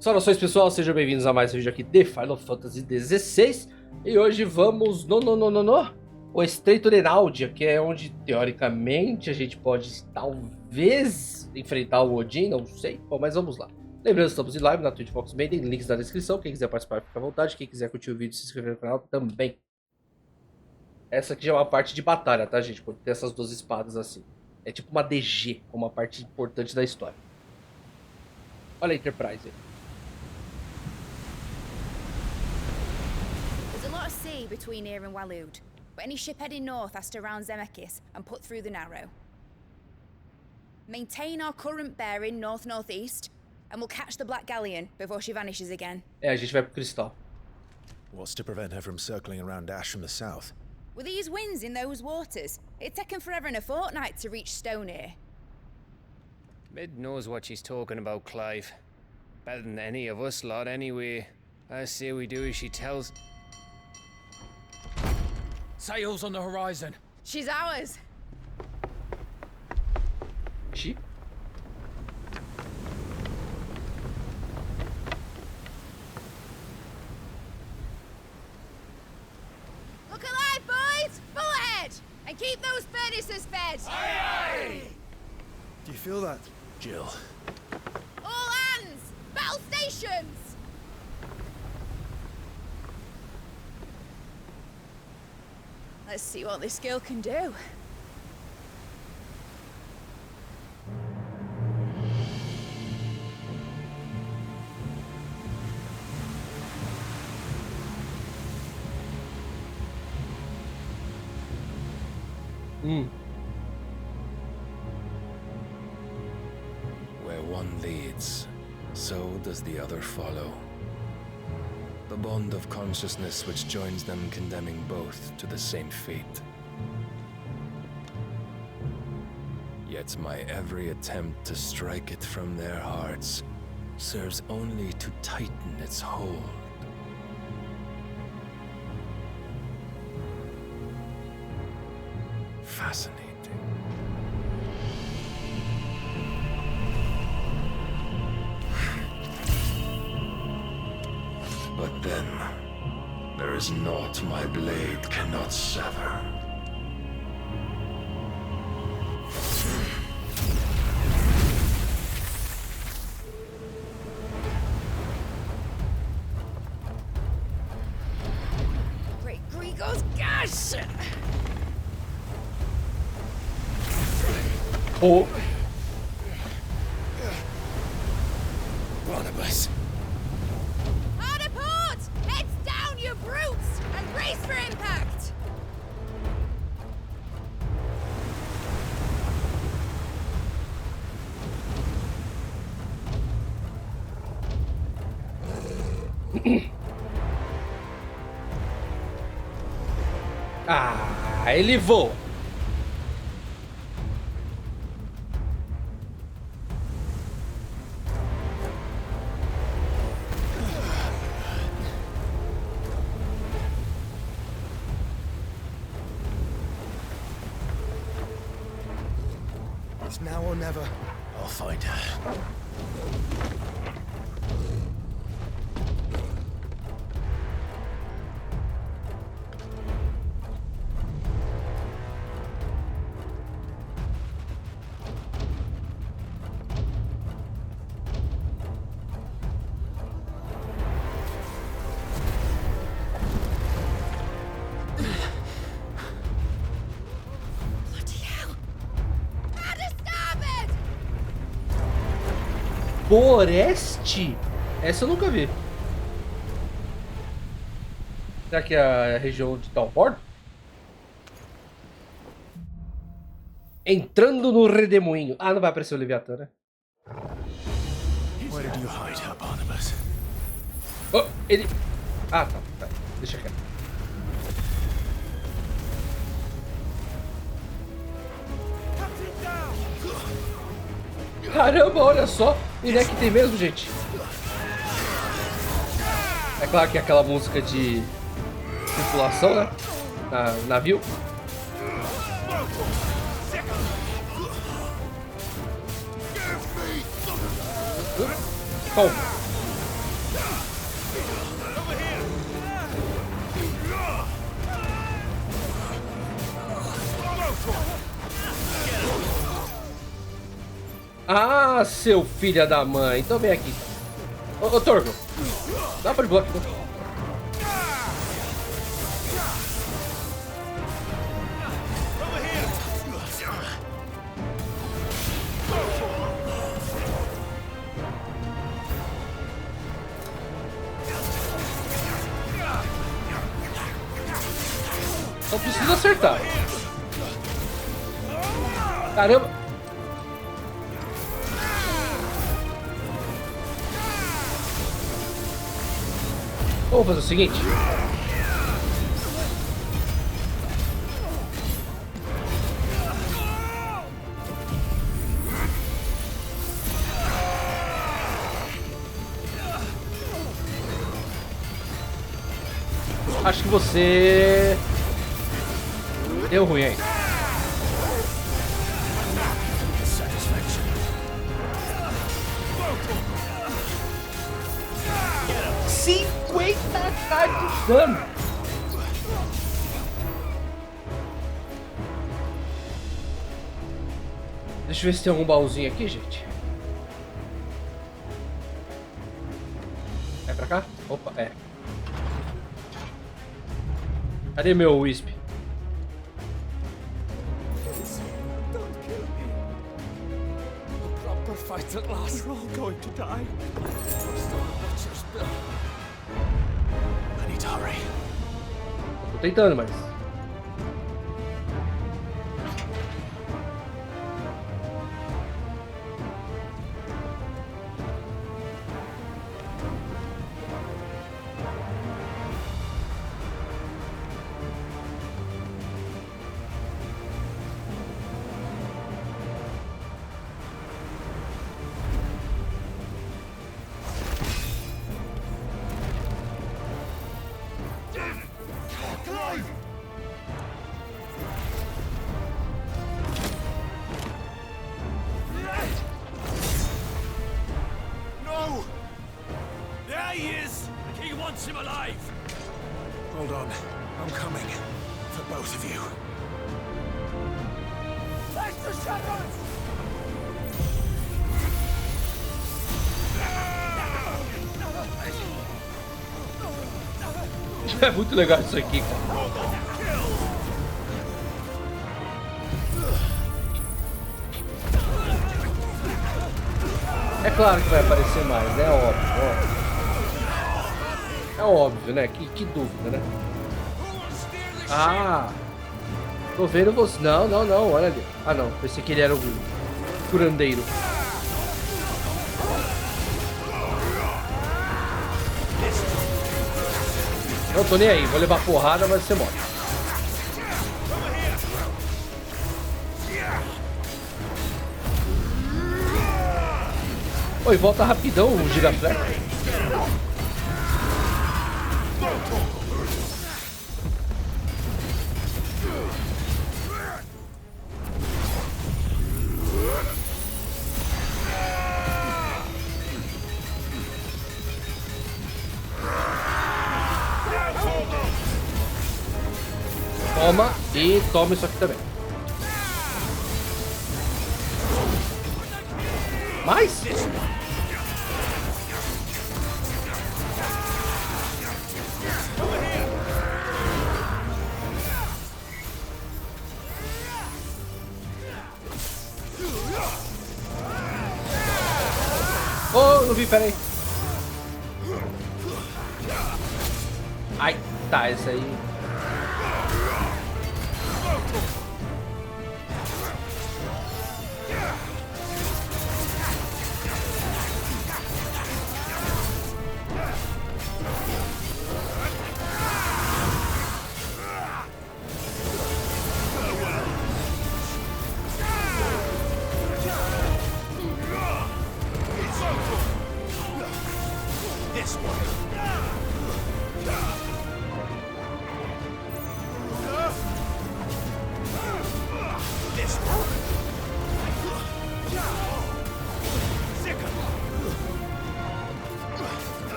Saudações pessoal, sejam bem-vindos a mais um vídeo aqui de Final Fantasy XVI. E hoje vamos no o Estreito de Náudia, que é onde teoricamente a gente pode talvez enfrentar o Odin, não sei. Bom, mas vamos lá. Lembrando, estamos em live na Twitch Foxmaiden, links na descrição. Quem quiser participar fica à vontade, quem quiser curtir o vídeo se inscrever no canal também. Essa aqui já é uma parte de batalha, tá gente? Porque tem essas duas espadas assim. É tipo uma DG, uma parte importante da história. Olha a Enterprise aí. Sea between here and Waloed, but any ship heading north has to round Zemeckis and put through the Narrow. Maintain our current bearing north-northeast, and we'll catch the Black Galleon before she vanishes again. A gente vai pro Cristal. What's to prevent her from circling around Ash from the south? With these winds in those waters, it'd taken forever and a fortnight to reach Stonehere. Mid knows what she's talking about, Clive. Better than any of us lot, anyway. I say we do as she tells. Sails on the horizon. She's ours. She? Look alive, boys! Full ahead! And keep those furnaces fed! Aye, aye! Do you feel that, Jill? All hands! Battle stations! Let's see what this girl can do. Where one leads, so does the other follow. The bond of consciousness which joins them, condemning both to the same fate. Yet my every attempt to strike it from their hearts serves only to tighten its hold. Fascinating. But then, there is naught my blade cannot sever. Great Grigos gas! Oh. Barnabas. Hard apart! Heads down, you brutes! And brace for impact! Ah, ele voa. It's now or never. I'll find her. Foreste? Essa eu nunca vi. Será que é a região de Talport? Entrando no redemoinho. Ah, não vai aparecer o Leviatã, né? Where did you hide her, Barnabas? Oh, ele... Ah, tá. Deixa quieto. Caramba, olha só. E não é que tem mesmo, gente. É claro que é aquela música de tripulação, né? Navio. Calma. Ah, seu filho da mãe. Então vem aqui. Ô, Torgo. Dá pra bloco. Só preciso acertar. Caramba. Vamos fazer o seguinte. Acho que você deu ruim aí. De dano. Deixa eu ver se tem algum baúzinho aqui, gente. É pra cá? Opa, é. Cadê meu Wisp? Fight at last. We're all going to die. What's your spell? I need to hurry. Tô tentando, mas... Him alive! Hold on. I'm coming. For both of you. Face the shadows! É muito legal isso aqui, cara. É claro que vai aparecer mais, é óbvio. É óbvio, né? Que dúvida, né? Ah! Tô vendo você. Não, olha ali. Ah, não. Pensei que ele era o curandeiro. Não tô nem aí. Vou levar porrada, mas você morre. Oi, volta rapidão o giraflex. Toma e toma isso aqui também. Mais? Oh, não vi, peraí. Ai, tá, esse aí.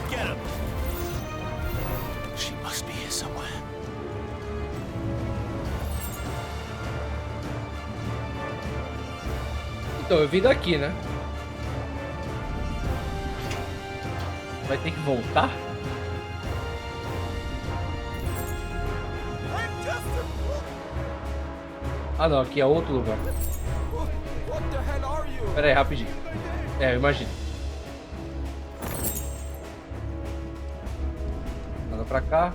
Get him! Então, eu vim daqui, né? Vai ter que voltar? Ah não, aqui é outro lugar. What the hell are you? Pera aí, rapidinho. É, eu imagino. Anda pra cá.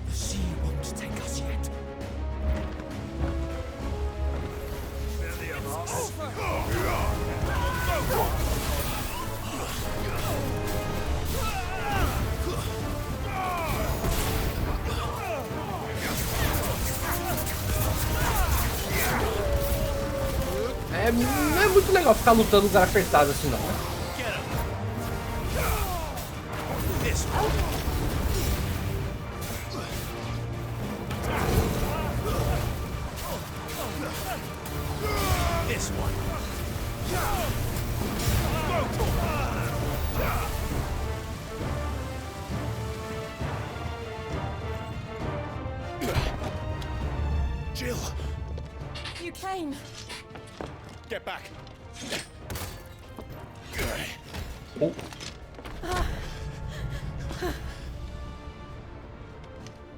The sea won't take us yet. Não é muito legal ficar lutando em lugar apertado assim, não. Né? Jill, You came. get back. Oh,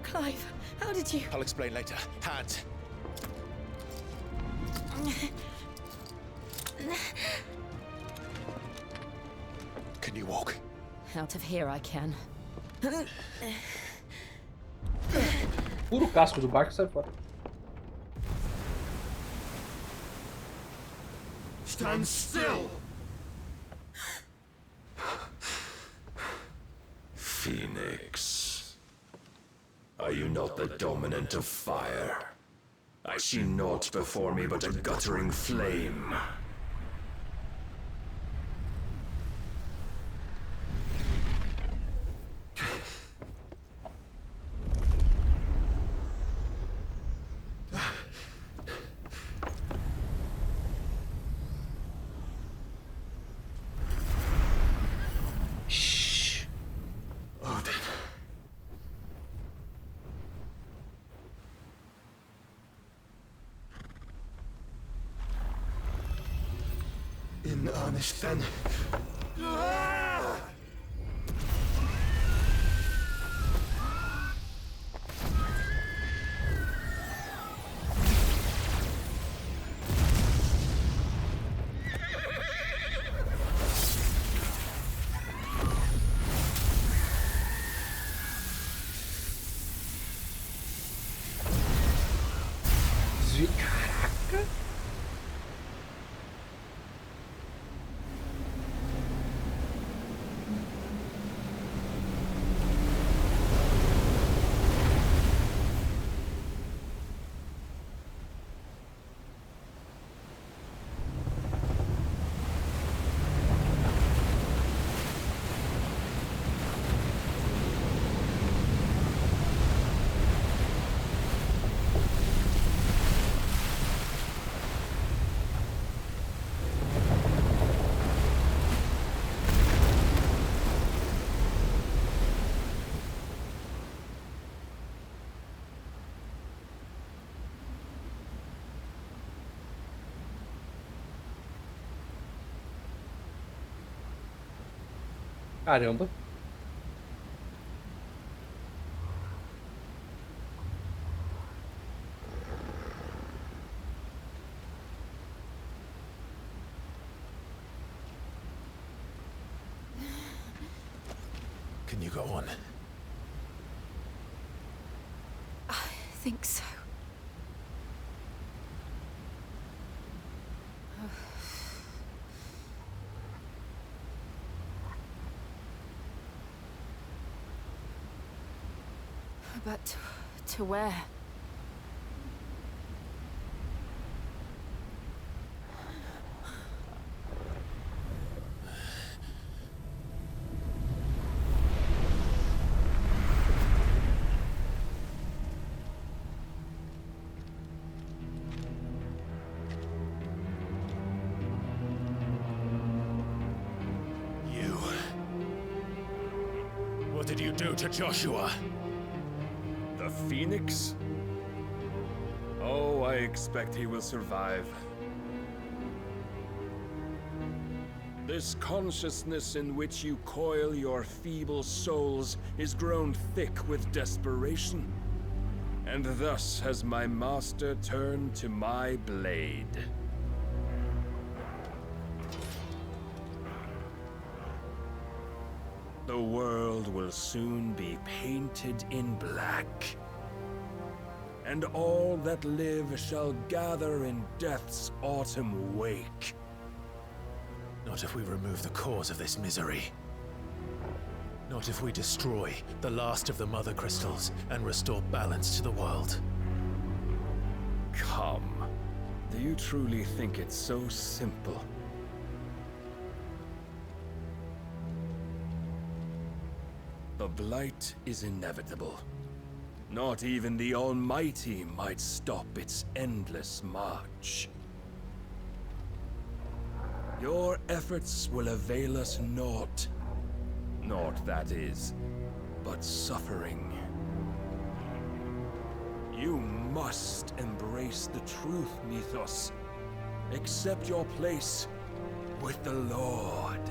Clive, how did you? I'll explain later. Hands. Can you walk? Out of here I can. puro casco do barco sai fora. Stand still! Phoenix, are you not the dominant of fire? I see naught before me but a guttering flame. Odin. In earnest then. Caraca! Caramba. Can you go on? I think so. But to where? You. What did you do? do to Joshua? The Phoenix? Oh, I expect he will survive. This consciousness in which you coil your feeble souls is grown thick with desperation. And thus has my master turned to my blade. The world will soon be painted in black. And all that live shall gather in death's autumn wake. Not if we remove the cause of this misery. Not if we destroy the last of the Mother Crystals and restore balance to the world. Come. Do you truly think it's so simple? The blight is inevitable. Not even the Almighty might stop its endless march. Your efforts will avail us naught. Naught, that is, but suffering. You must embrace the truth, Mythos. Accept your place with the Lord.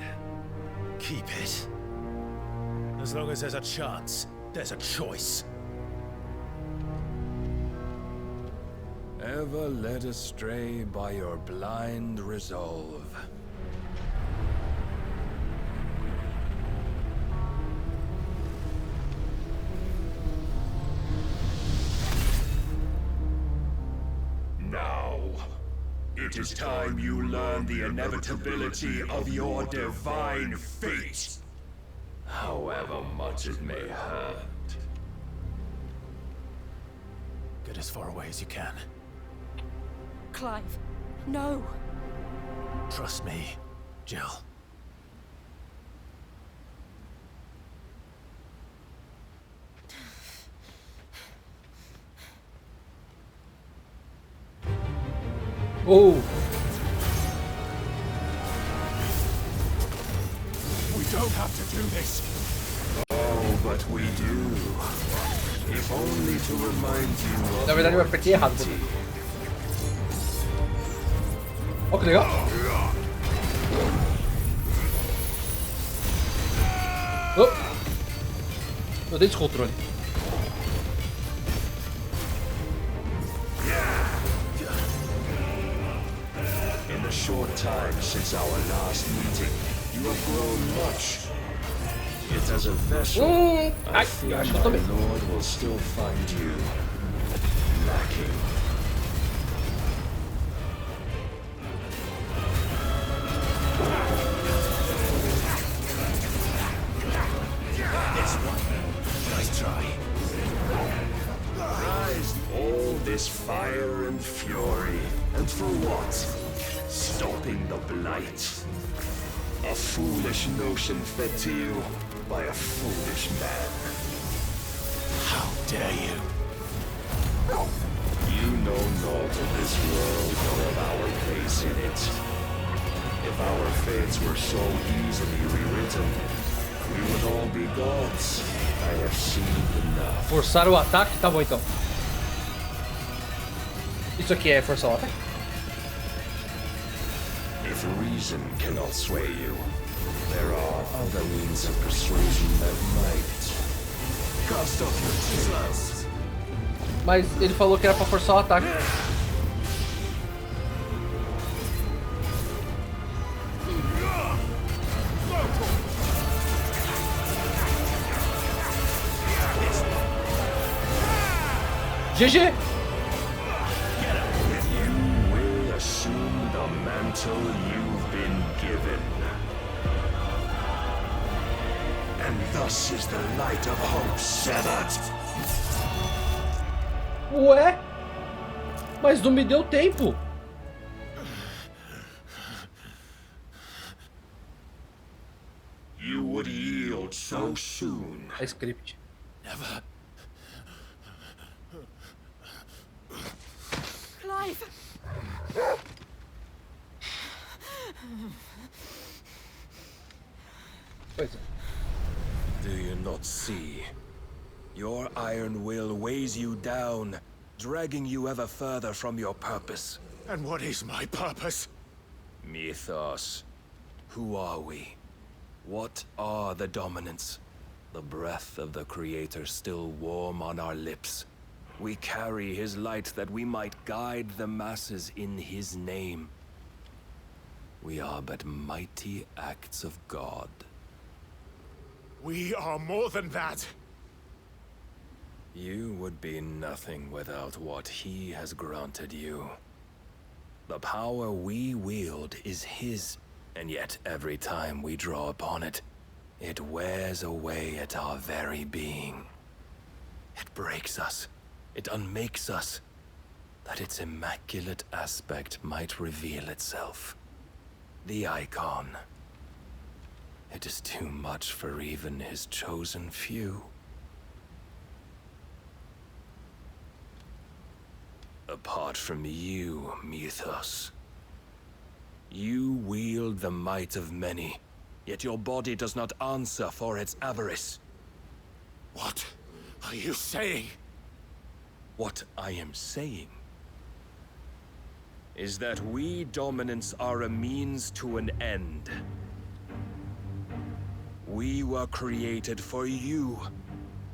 Keep it. As long as there's a chance, there's a choice. Ever led astray by your blind resolve. Now, it is time you learn the inevitability of your divine fate, however much it may hurt. Get as far away as you can. Clive, no. Trust me, Jill. Oh! We don't have to do this. Oh, but we do. If only to remind you of Na verdade eu apertei errado. Ó que legal! Oh. Eu dei descontrole. In the short time since our last meeting, you have grown much. Yet as a vessel, I fear acho que eu my também. Lord will still find you lacking. This one. Nice try. Rise all this fire and fury, and for what? Stopping the blight. A foolish notion fed to you by a foolish man. How dare you? You know naught of this world nor of our place in it. If our fates were so easily rewritten, we would all be gods. I have seen enough. Forçar o ataque? Tá bom então. Isso aqui é forçar o ataque? If reason cannot sway you, there are other means of persuasion that might. Cast off your tears. Mas ele falou que era pra forçar o ataque. GG! You will assume the mantle you've been given. And thus is the light of hope severed. Ué? Mas não me deu tempo. You would yield so soon. É script. Never. Clive! Pois é. Do you not see? Your iron will weighs you down, dragging you ever further from your purpose. And what is my purpose? Mythos. Who are we? What are the dominants? The breath of the Creator still warm on our lips. We carry his light that we might guide the masses in his name. We are but mighty acts of God. We are more than that. You would be nothing without what he has granted you. The power we wield is his, and yet every time we draw upon it, it wears away at our very being. It breaks us. It unmakes us, that its immaculate aspect might reveal itself. The icon. It is too much for even his chosen few. Apart from you, Mythos. You wield the might of many, yet your body does not answer for its avarice. What are you saying? What I am saying is that we dominants are a means to an end. We were created for you,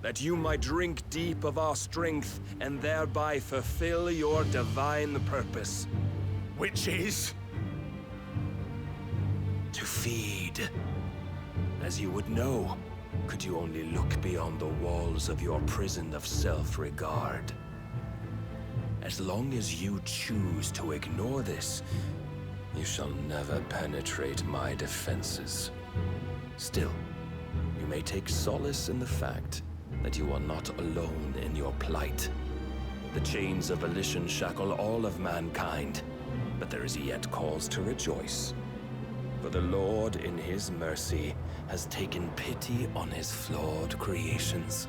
that you might drink deep of our strength and thereby fulfill your divine purpose. Which is? To feed. As you would know, could you only look beyond the walls of your prison of self-regard. As long as you choose to ignore this, you shall never penetrate my defenses. Still, you may take solace in the fact that you are not alone in your plight. The chains of volition shackle all of mankind, but there is yet cause to rejoice. For the Lord, in his mercy, has taken pity on his flawed creations,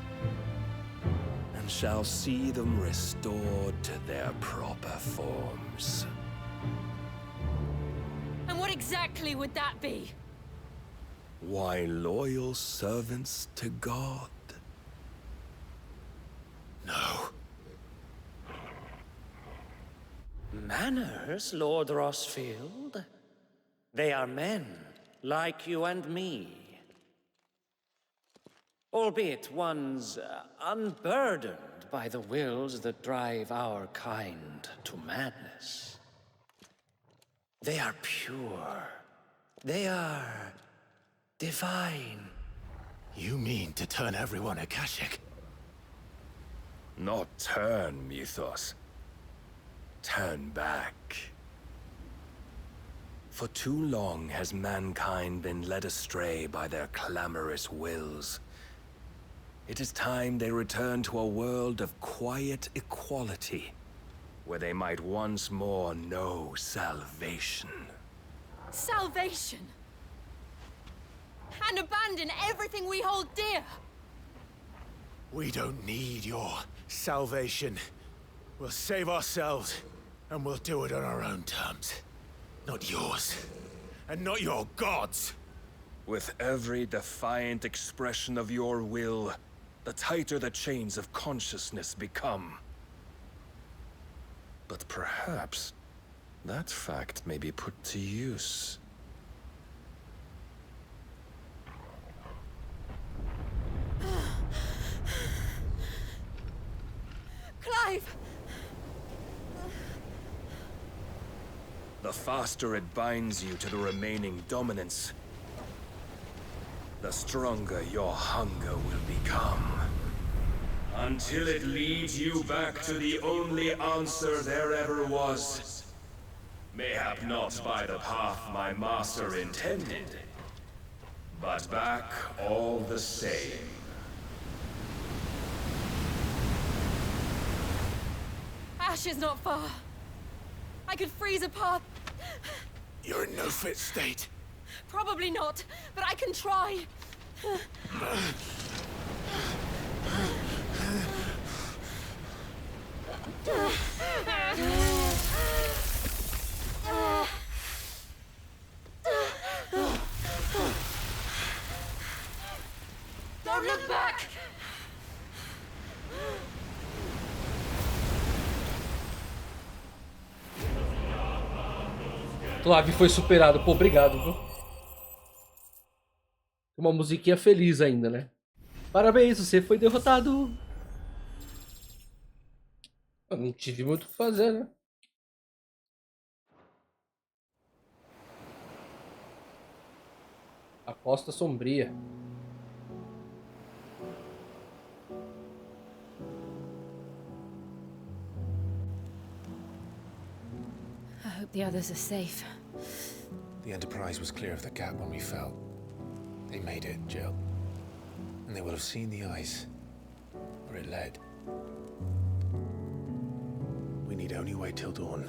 and shall see them restored to their proper forms. And what exactly would that be? Why, loyal servants to God. No. Manners, Lord Rossfield? They are men, like you and me. Albeit ones unburdened by the wills that drive our kind to madness. They are pure. They are divine. You mean to turn everyone Akashic? Not turn, Mythos. Turn back. For too long has mankind been led astray by their clamorous wills. It is time they return to a world of quiet equality, where they might once more know salvation. Salvation! And abandon everything we hold dear! We don't need your salvation. We'll save ourselves, and we'll do it on our own terms. Not yours, and not your gods! With every defiant expression of your will, the tighter the chains of consciousness become. But perhaps that fact may be put to use. Clive! The faster it binds you to the remaining dominance, the stronger your hunger will become. Until it leads you back to the only answer there ever was. Mayhap not by the path my master intended, but back all the same. Ash is not far. I could freeze a path. You're in no fit state. Probably not, but I can try. Clive foi superado. Pô, obrigado, viu? Uma musiquinha feliz ainda, né? Parabéns, você foi derrotado. Eu não tive muito o que fazer, né? A Costa Sombria. I hope the others are safe. The Enterprise was clear of the gap when we fell. They made it, Jill. And they will have seen the ice where it led. We need only wait till dawn.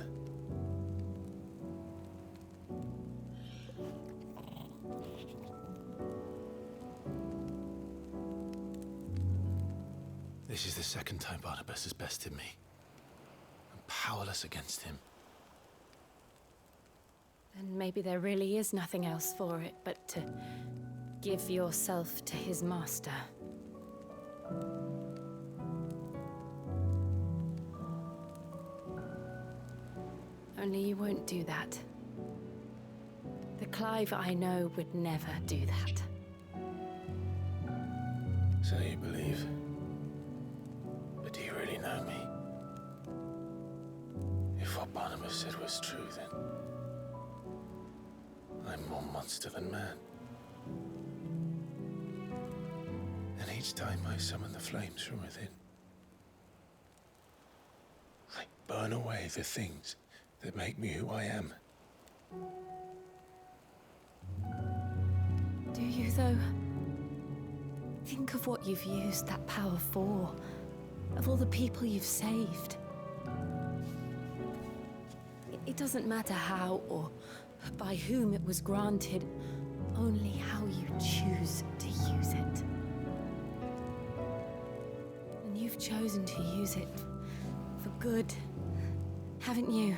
This is the second time Barnabas has bested me. I'm powerless against him. Then maybe there really is nothing else for it but to give yourself to his master. Only you won't do that. The Clive I know would never do that. So you believe? But do you really know me? If what Barnabas said was true, then I'm more monster than man. And each time I summon the flames from within, I burn away the things that make me who I am. Do you, though? Think of what you've used that power for, of all the people you've saved. It doesn't matter how or by whom it was granted, only how you choose to use it. And you've chosen to use it for good, haven't you?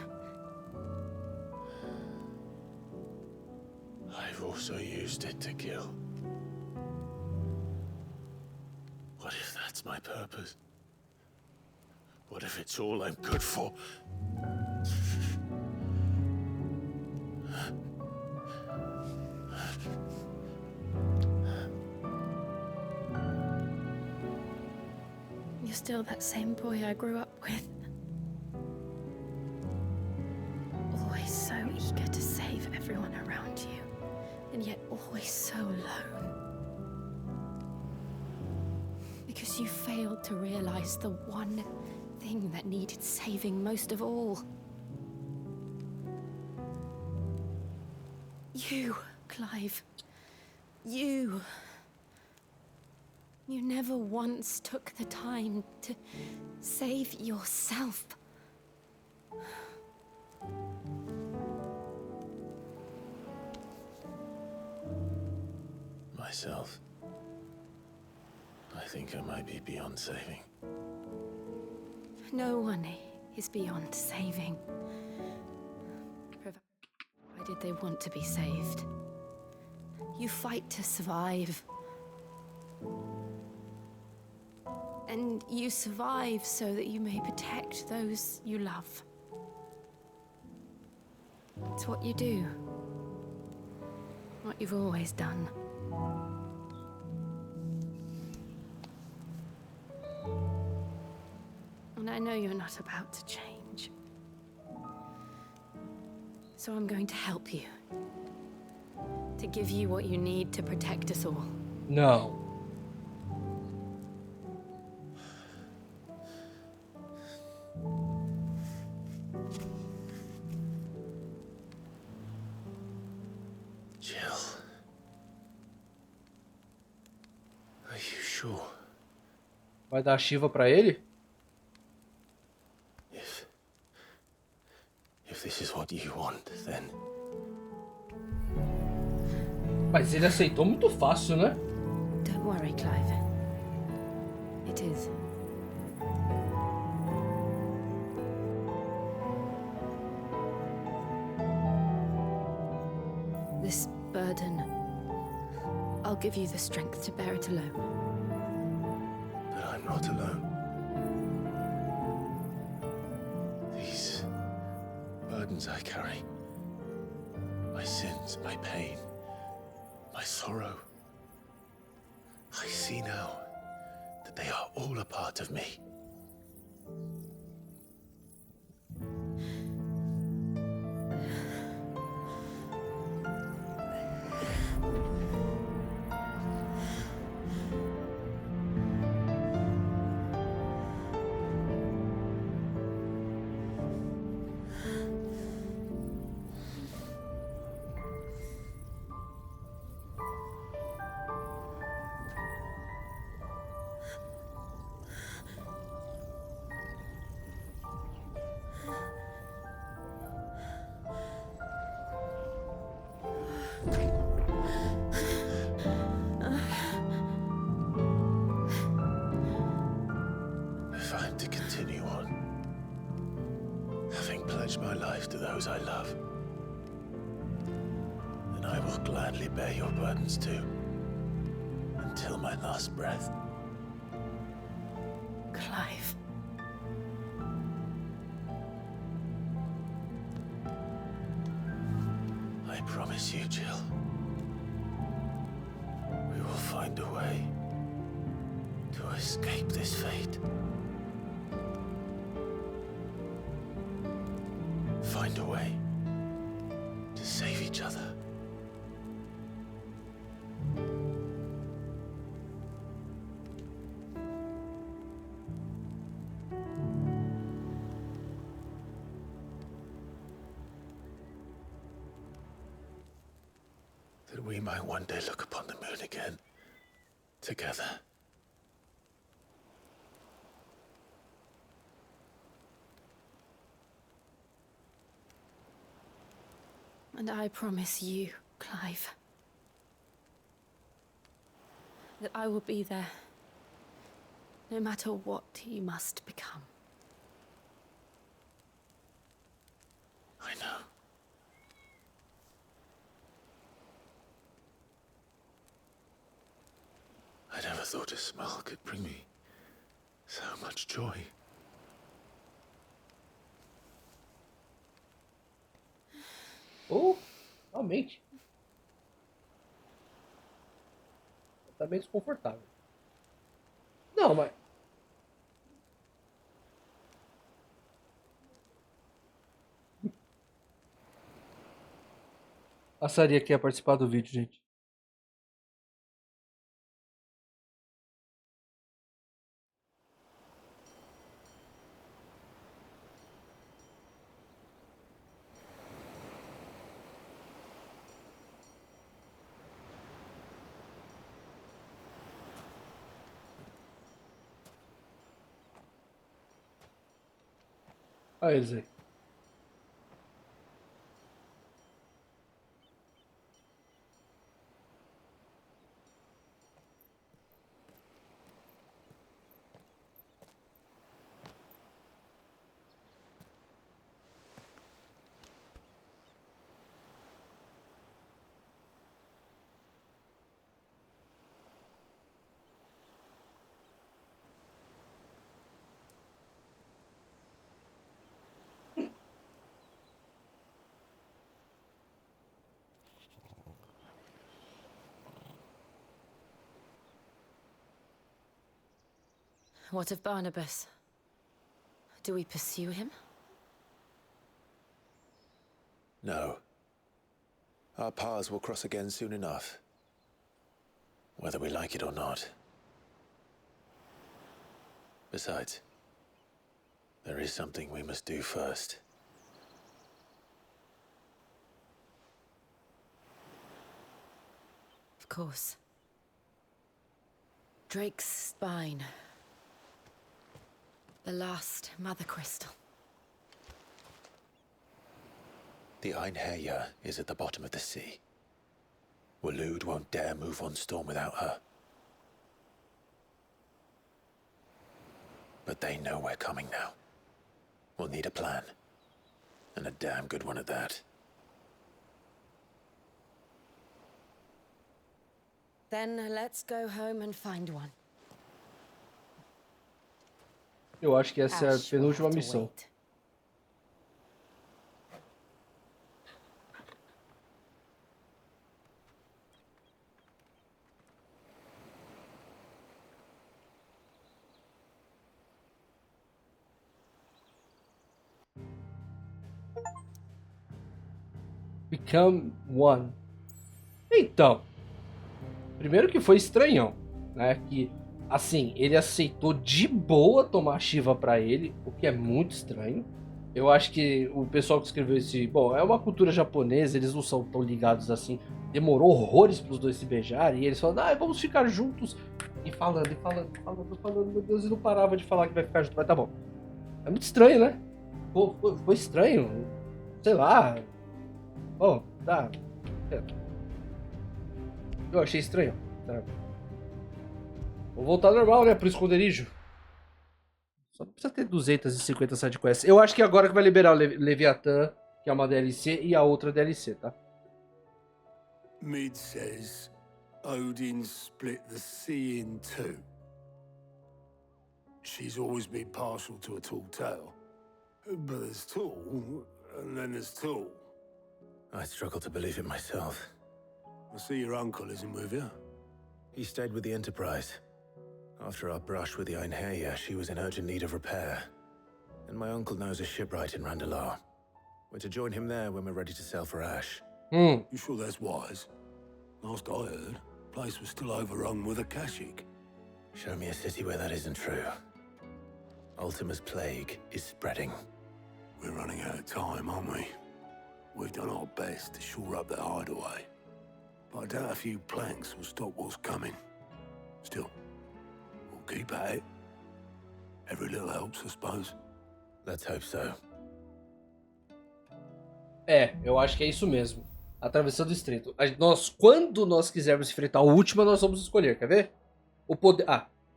I've also used it to kill. What if that's my purpose? What if it's all I'm good for? You're still that same boy I grew up with. Always so eager to save everyone around you, and yet always so alone. Because you failed to realize the one thing that needed saving most of all. You, Clive. You. You never once took the time to save yourself. Myself? I think I might be beyond saving. No one is beyond saving. Provided they want to be saved. You fight to survive. And you survive so that you may protect those you love. It's what you do. What you've always done. And I know you're not about to change. So I'm going to help you. To give you what you need to protect us all. No. Jill. Are you sure? Vai dar a Shiva pra ele? If this is what you want, then... Mas ele aceitou muito fácil, né? Don't worry, Clive. It is. This burden, I'll give you the strength to bear it alone. But I'm not alone. These burdens I carry, My sins, my pain, my sorrow. I see now that they are all a part of me. If I am to continue on, having pledged my life to those I love, then I will gladly bear your burdens too, until my last breath. Clive. I promise you, Jill, we will find a way to escape this fate. Find a way to save each other. That we might one day look upon the moon again, together. And I promise you, Clive, that I will be there, no matter what you must become. I know. I never thought a smile could bring me so much joy. Oh, realmente. Tá bem desconfortável. Não, mas... Passaria aqui a participar do vídeo, gente. Olha eles aí. What of Barnabas? Do we pursue him? No. Our paths will cross again soon enough. Whether we like it or not. Besides, there is something we must do first. Of course. Drake's spine. The last mother crystal. The Einherja is at the bottom of the sea. Waloed won't dare move on storm without her. But they know we're coming now. We'll need a plan. And a damn good one at that. Then let's go home and find one. Eu acho que essa é a Ash will penúltima have to missão. wait. Come One. Então, primeiro que foi estranhão, né? Que, assim, ele aceitou de boa tomar Shiva pra ele, o que é muito estranho. Eu acho que o pessoal que escreveu esse... Bom, é uma cultura japonesa, eles não são tão ligados assim. Demorou horrores pros dois se beijarem, e eles falaram, vamos ficar juntos. E falando, meu Deus, e não parava de falar que vai ficar junto, mas tá bom. É muito estranho, né? Pô, foi estranho. Sei lá. Bom, tá. Eu achei estranho. Tá. Vou voltar ao normal, né? Pro esconderijo. Só não precisa ter 250 sidequests. Eu acho que agora que vai liberar o Leviathan, que é uma DLC, e a outra DLC, tá? Mid says Odin split the sea in two. She's always been partial to a tall tale. But there's tall, and then there's tall. I struggle to believe it myself. I see your uncle isn't with you. He stayed with the Enterprise. After our brush with the Einherja, she was in urgent need of repair. And my uncle knows a shipwright in Randalar. We're to join him there when we're ready to sail for Ash. You sure that's wise? Last I heard, the place was still overrun with Akashic. Show me a city where that isn't true. Ultima's plague is spreading. We're running out of time, aren't we? We've done our best to shore up that hideaway. But I doubt a few planks will stop what's coming. Still, we'll keep at it. Every little helps, I suppose. Let's hope so. Eu acho que é isso mesmo. Atravessando o estreito. Quando nós quisermos enfrentar a última, nós vamos escolher, quer ver? O poder...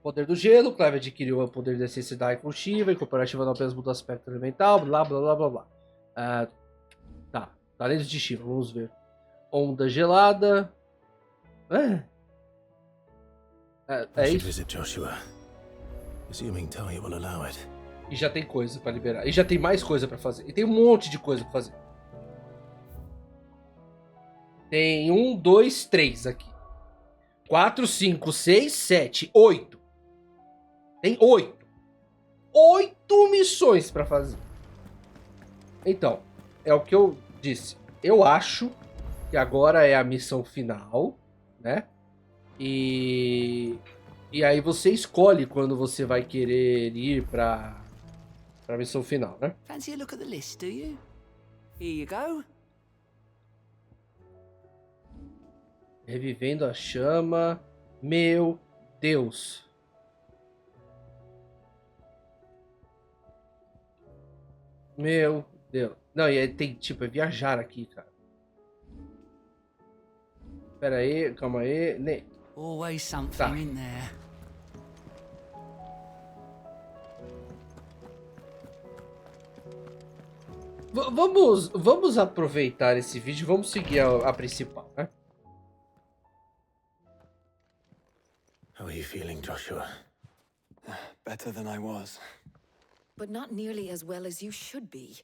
poder do gelo. Clive adquiriu o poder da necessidade com Shiva. Incorporar a Shiva não apenas muda o aspecto elemental. Blá, blá, blá, blá, blá. Tá. Talentos de Shiva, vamos ver. Onda gelada. É isso. Visit Joshua. Assuming Talia will allow it. E já tem coisa pra liberar. E já tem mais coisa pra fazer. E tem um monte de coisa pra fazer. Tem 1, 2, 3 aqui. 4, 5, 6, 7, 8. Tem 8. 8 missões pra fazer. Então, é o que eu disse. Eu acho que agora é a missão final, né? E aí você escolhe quando você vai querer ir pra missão final, né? Fancy a look at the list, do you? Here you go. Revivendo a chama. Meu Deus. Meu Deus. Não, e aí tem, tipo, viajar aqui, cara. Pera aí, calma aí. Always something in there. Vamos aproveitar esse vídeo. Vamos seguir a principal, né? How are you feeling, Joshua? Better than I was. But not nearly as well as you should be.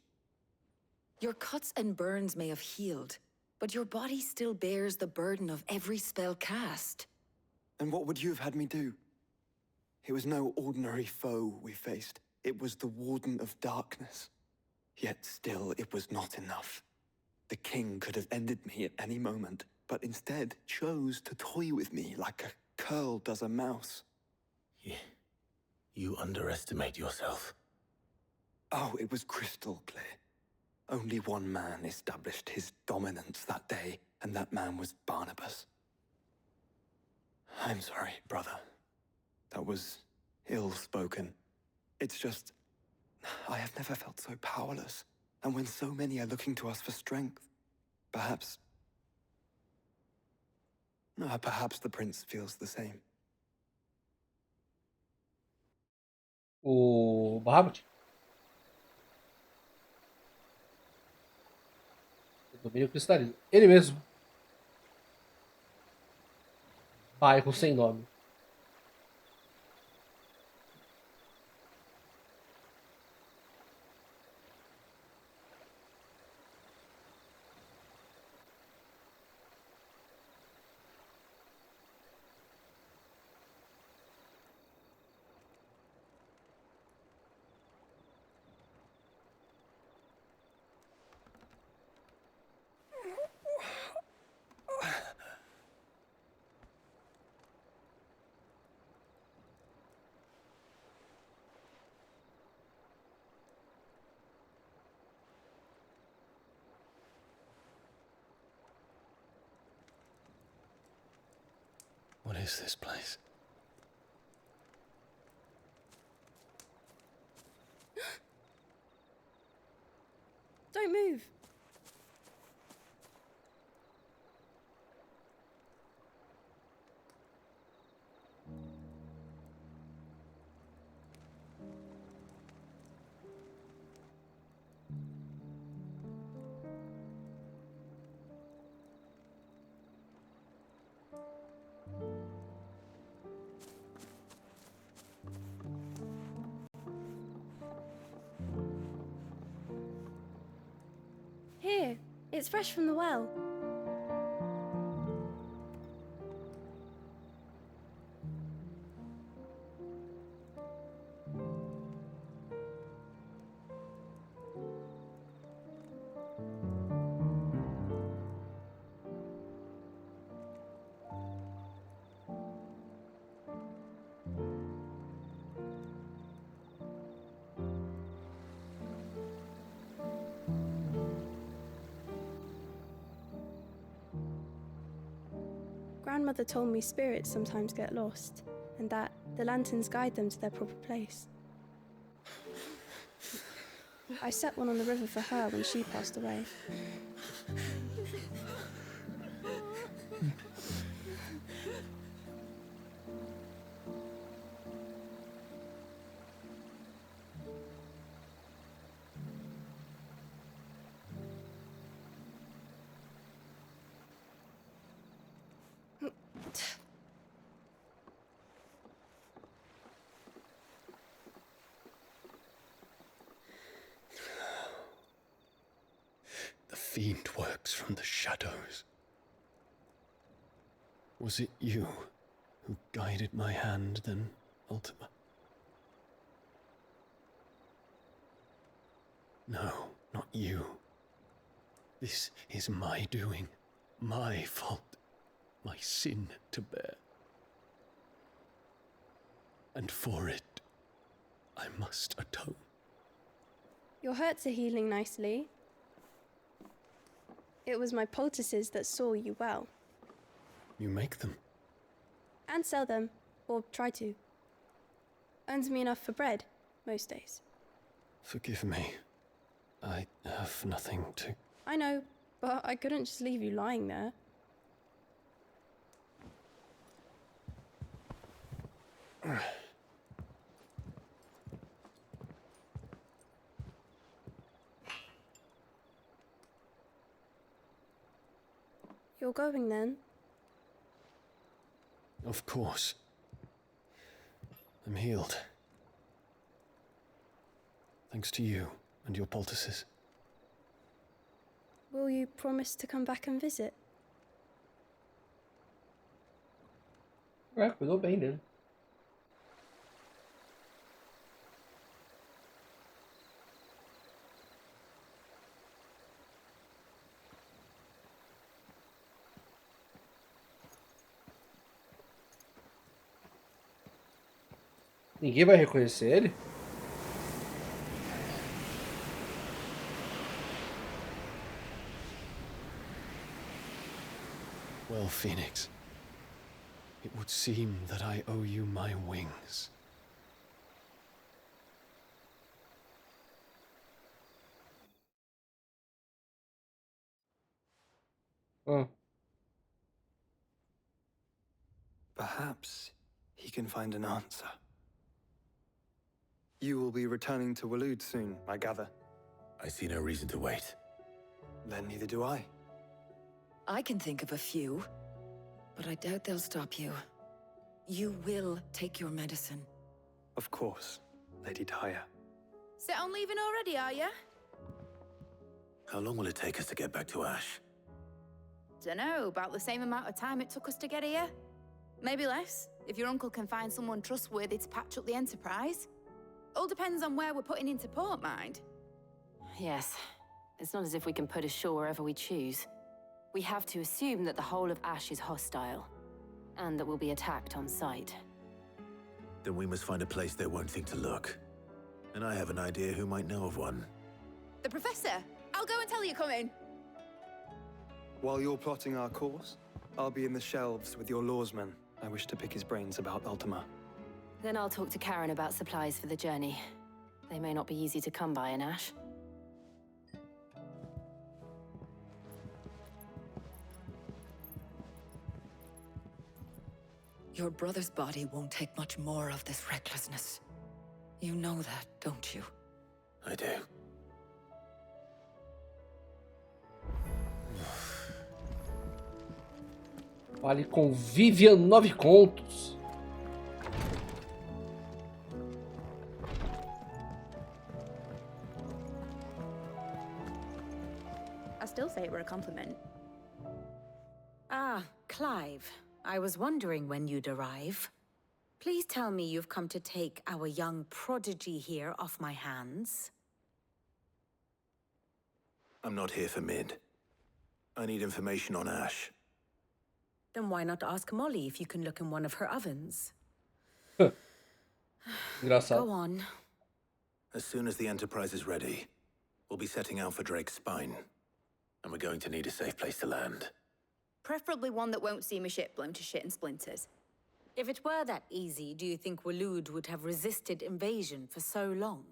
Your cuts and burns may have healed, but your body still bears the burden of every spell cast. And what would you have had me do? It was no ordinary foe we faced. It was the Warden of Darkness. Yet still, it was not enough. The king could have ended me at any moment, but instead chose to toy with me like a curl does a mouse. You underestimate yourself. Oh, it was crystal clear. Only one man established his dominance that day, and that man was Barnabas. I'm sorry, brother. That was ill-spoken. It's just, I have never felt so powerless. And when so many are looking to us for strength, perhaps the prince feels the same. O Bahamut? Domínio cristalino. Ele mesmo. Bairro sem nome. is this place? Don't move. Here, it's fresh from the well. Grandmother told me spirits sometimes get lost, and that the lanterns guide them to their proper place. I set one on the river for her when she passed away. The fiend works from the shadows. Was it you who guided my hand then, Ultima? No, not you. This is my doing, my fault, my sin to bear. And for it, I must atone. Your hurts are healing nicely. It was my poultices that saw you well. You make them? And sell them, or try to. Earns me enough for bread, most days. Forgive me. I have nothing to... I know, but I couldn't just leave you lying there. You're going then? Of course. I'm healed. Thanks to you and your poultices. Will you promise to come back and visit? Cuidou bem dele. Ninguém vai reconhecer ele? Well, Phoenix, it would seem that I owe you my wings. Perhaps he can find an answer. You will be returning to Waloed soon, I gather. I see no reason to wait. Then neither do I. I can think of a few, but I doubt they'll stop you. You will take your medicine. Of course, Lady Daya. Set on leaving already, are you? How long will it take us to get back to Ash? Dunno, about the same amount of time it took us to get here. Maybe less, if your uncle can find someone trustworthy to patch up the Enterprise. All depends on where we're putting into port, mind. Yes. It's not as if we can put ashore wherever we choose. We have to assume that the whole of Ash is hostile, and that we'll be attacked on sight. Then we must find a place they won't think to look. And I have an idea who might know of one. The Professor! I'll go and tell you come in. While you're plotting our course, I'll be in the shelves with your lawsmen. I wish to pick his brains about Ultima. Then I'll talk to Karen about supplies for the journey. They may not be easy to come by in Ash. Your brother's body won't take much more of this recklessness. You know that, don't you? I do. Fale com Vivian 9 contos. I still say it were a compliment. Ah, Clive. I was wondering when you'd arrive. Please tell me you've come to take our young prodigy here off my hands. I'm not here for Mid. I need information on Ash. Then why not ask Molly if you can look in one of her ovens? Engraçado. Go on. As soon as the Enterprise is ready, we'll be setting out for Drake's Spine. And we're going to need a safe place to land. Preferably one that won't see my ship blown to shit and splinters. If it were that easy, do you think Waloed would have resisted invasion for so long?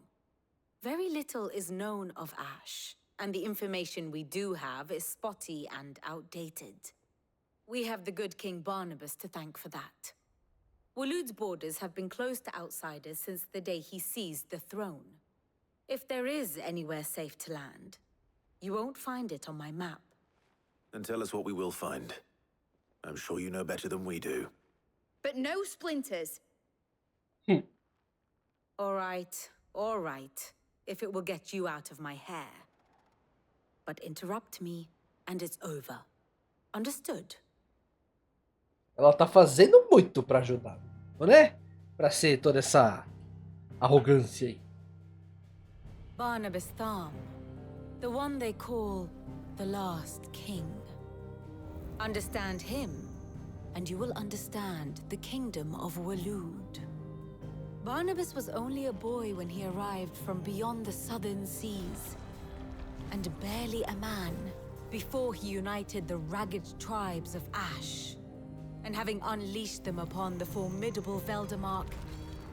Very little is known of Ash, and the information we do have is spotty and outdated. We have the good King Barnabas to thank for that. Waloed's borders have been closed to outsiders since the day he seized the throne. If there is anywhere safe to land, you won't find it on my map. Then tell us what we will find. I'm sure you know better than we do. But no splinters. All right, if it will get you out of my hair. But interrupt me, and it's over. Understood? Ela tá fazendo muito pra ajudar, né? Pra ser toda essa arrogância aí. Barnabas Tharm, the one they call the last king. Understand him, and you will understand the kingdom of Waloed. Barnabas was only a boy when he arrived from beyond the southern seas, and barely a man before he united the ragged tribes of Ash. And having unleashed them upon the formidable Veldamark,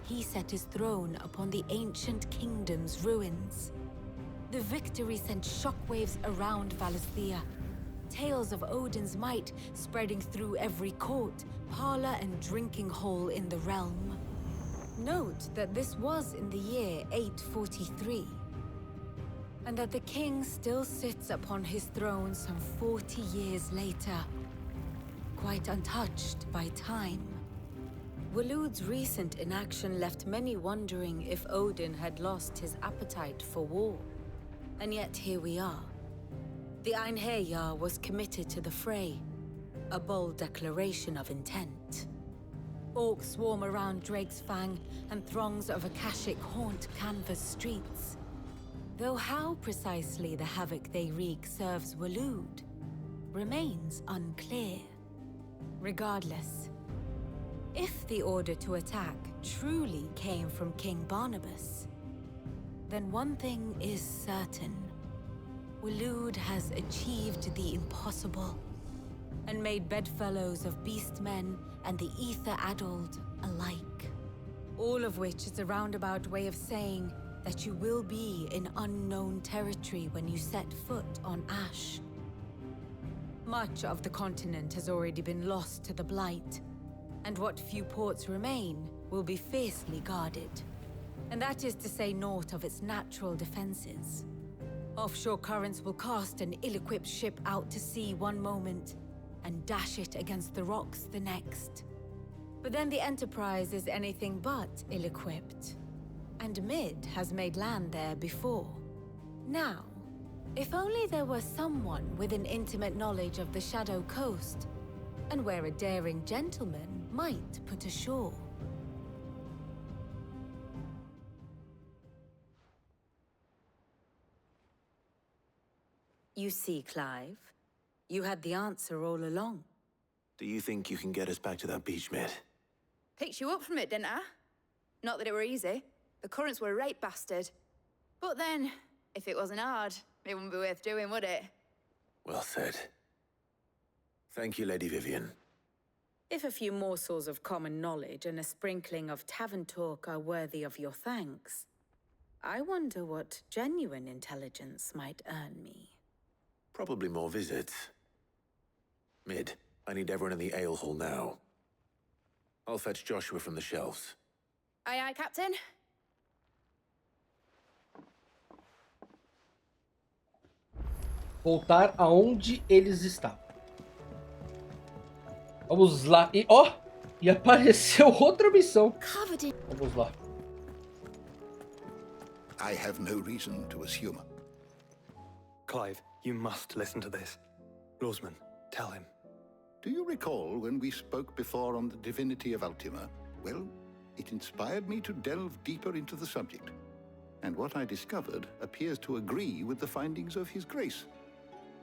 he set his throne upon the ancient kingdom's ruins. The victory sent shockwaves around Valisthea, tales of Odin's might spreading through every court, parlor, and drinking hole in the realm. Note that this was in the year 843, and that the king still sits upon his throne some 40 years later, quite untouched by time. Waloed's recent inaction left many wondering if Odin had lost his appetite for war. And yet here we are. The Einherjar was committed to the fray, a bold declaration of intent. Orcs swarm around Drake's Fang, and throngs of Akashic haunt Canvas streets. Though how precisely the havoc they wreak serves Waloed remains unclear. Regardless, if the order to attack truly came from King Barnabas, then one thing is certain. Waloed has achieved the impossible, and made bedfellows of beastmen and the ether-addled alike. All of which is a roundabout way of saying that you will be in unknown territory when you set foot on Ash. Much of the continent has already been lost to the Blight, and what few ports remain will be fiercely guarded. And that is to say naught of its natural defenses. Offshore currents will cast an ill-equipped ship out to sea one moment, and dash it against the rocks the next. But then the Enterprise is anything but ill-equipped. And Mid has made land there before. Now, if only there were someone with an intimate knowledge of the Shadow Coast, and where a daring gentleman might put ashore. You see, Clive, you had the answer all along. Do you think you can get us back to that beach, Mid? Picked you up from it, didn't I? Not that it were easy. The currents were a right bastard. But then, if it wasn't hard, it wouldn't be worth doing, would it? Well said. Thank you, Lady Vivian. If a few morsels of common knowledge and a sprinkling of tavern talk are worthy of your thanks, I wonder what genuine intelligence might earn me. Probably more visits. Mid, I need everyone in the ale hall now. I'll fetch Joshua from the shelves. Aye, aye, Captain. Voltar aonde eles estavam. Vamos lá. E ó! E apareceu outra missão. Vamos lá. I have no reason to assume. Clive, you must listen to this. Lawsman, tell him. Do you recall when we spoke before on the divinity of Ultima? Well, it inspired me to delve deeper into the subject. And what I discovered appears to agree with the findings of His Grace.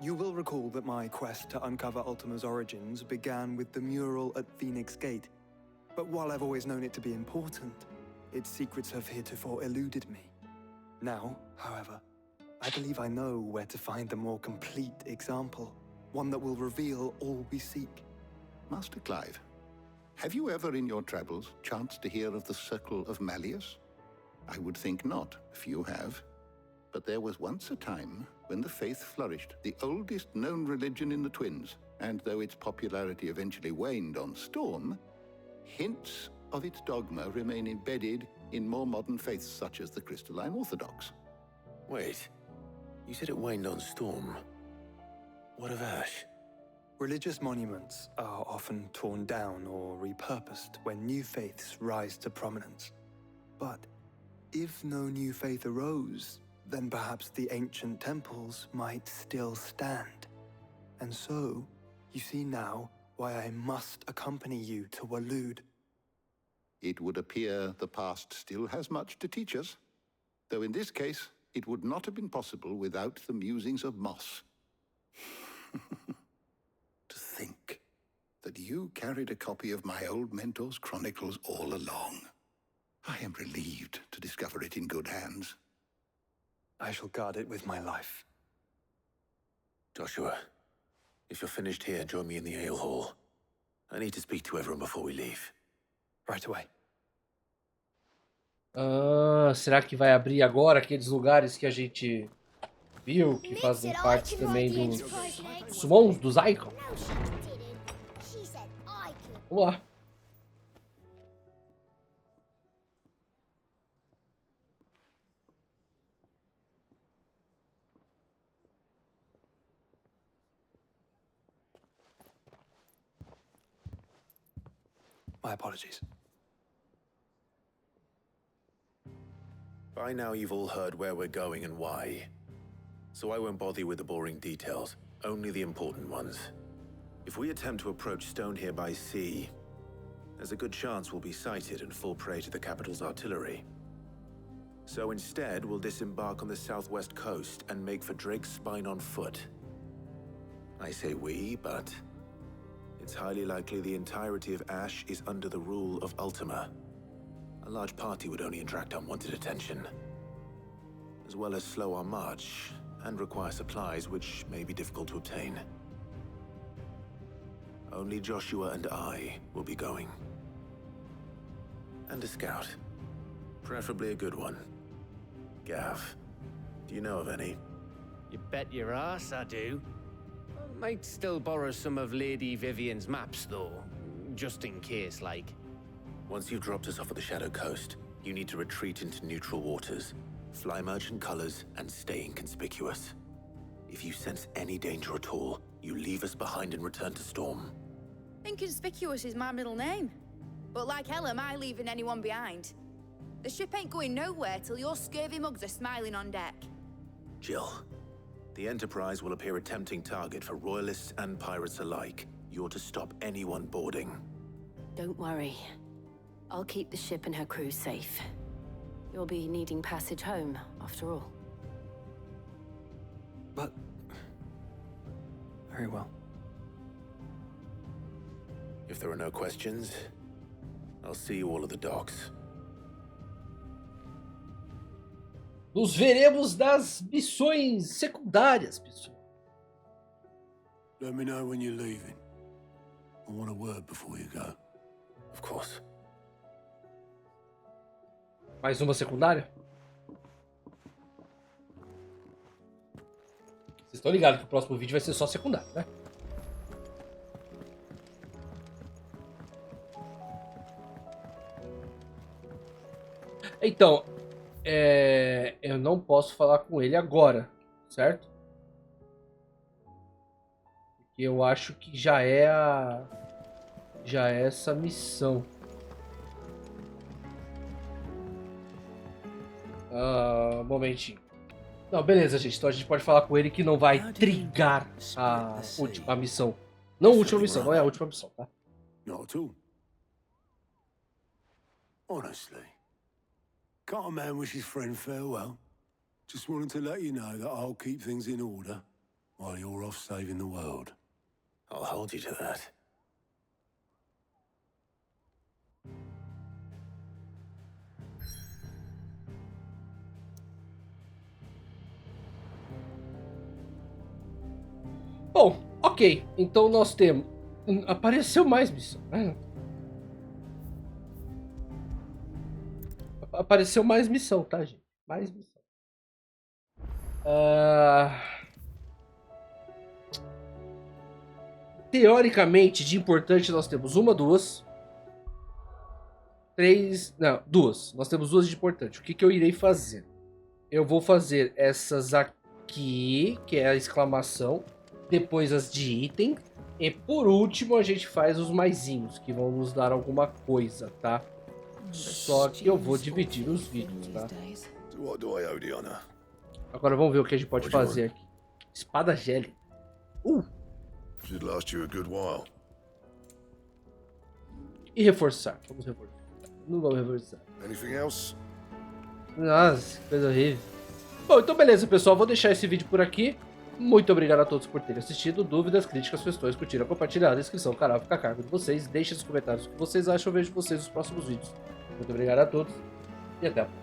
You will recall that my quest to uncover Ultima's origins began with the mural at Phoenix Gate. But while I've always known it to be important, its secrets have heretofore eluded me. Now, however, I believe I know where to find the more complete example, one that will reveal all we seek. Master Clive, have you ever in your travels chanced to hear of the Circle of Malleus? I would think not, if you have. But there was once a time when the faith flourished, the oldest known religion in the Twins, and though its popularity eventually waned on Storm, hints of its dogma remain embedded in more modern faiths such as the Crystalline Orthodox. Wait, you said it waned on Storm. What of Ash? Religious monuments are often torn down or repurposed when new faiths rise to prominence. But if no new faith arose, then perhaps the ancient temples might still stand. And so, you see now why I must accompany you to Waloed. It would appear the past still has much to teach us, though in this case, it would not have been possible without the musings of Moss. To think that you carried a copy of my old mentor's chronicles all along. I am relieved to discover it in good hands. I shall guard it with my life. Joshua, if you're finished here, join me in the ale hall. I need to speak to everyone before we leave. Right away. Será que vai abrir agora aqueles lugares que a gente viu, que fazem parte também dos summons, dos icons? Vamos lá. My apologies. By now you've all heard where we're going and why. So I won't bother you with the boring details, only the important ones. If we attempt to approach Stone here by sea, there's a good chance we'll be sighted and fall prey to the capital's artillery. So instead, we'll disembark on the southwest coast and make for Drake's Spine on foot. I say we, but it's highly likely the entirety of Ash is under the rule of Ultima. A large party would only attract unwanted attention, as well as slow our march and require supplies which may be difficult to obtain. Only Joshua and I will be going. And a scout. Preferably a good one. Gav, do you know of any? You bet your ass I do. Might still borrow some of Lady Vivian's maps, though. Just in case, like. Once you've dropped us off at the Shadow Coast, you need to retreat into neutral waters, fly merchant colors, and stay inconspicuous. If you sense any danger at all, you leave us behind and return to Storm. Inconspicuous is my middle name. But like hell am I leaving anyone behind. The ship ain't going nowhere till your scurvy mugs are smiling on deck. Jill, the Enterprise will appear a tempting target for royalists and pirates alike. You're to stop anyone boarding. Don't worry. I'll keep the ship and her crew safe. You'll be needing passage home, after all. But... very well. If there are no questions, I'll see you all at the docks. Nos veremos das missões secundárias, pessoal. Let me know when you're leaving. I want a word before you go. Of course. Mais uma secundária? Vocês estão ligados que o próximo vídeo vai ser só secundário, né? Então, eu não posso falar com ele agora, certo? Porque eu acho que já é essa missão. Um momentinho. Não, beleza, gente. Então a gente pode falar com ele que não vai trigar a última missão. Não a última missão, não é a última missão, tá? Not at all. Honestly. Can't a man wish his friend farewell? Just wanted to let you know that I'll keep things in order while you're off saving the world. I'll hold you to that. Bom, ok. Então nós temos... Apareceu mais missão, né? Apareceu mais missão, tá, gente? Mais missão. Teoricamente, de importante, nós temos uma, duas. Três... Não, duas. Nós temos duas de importante. O que que eu irei fazer? Eu vou fazer essas aqui, que é a exclamação. Depois as de item. E por último, a gente faz os maisinhos, que vão nos dar alguma coisa, tá? Só que eu vou dividir os vídeos, tá? Agora vamos ver o que a gente pode fazer aqui. Espada gélida. Should last you a good while. E reforçar. Vamos reforçar. Não vamos reforçar. Anything else? Nossa, que coisa horrível. Bom, então beleza, pessoal. Vou deixar esse vídeo por aqui. Muito obrigado a todos por terem assistido. Dúvidas, críticas, sugestões, curtiram, compartilhar, a descrição do canal fica a cargo de vocês. Deixem nos comentários o que vocês acham. Eu vejo vocês nos próximos vídeos. Muito obrigado a todos e até a próxima.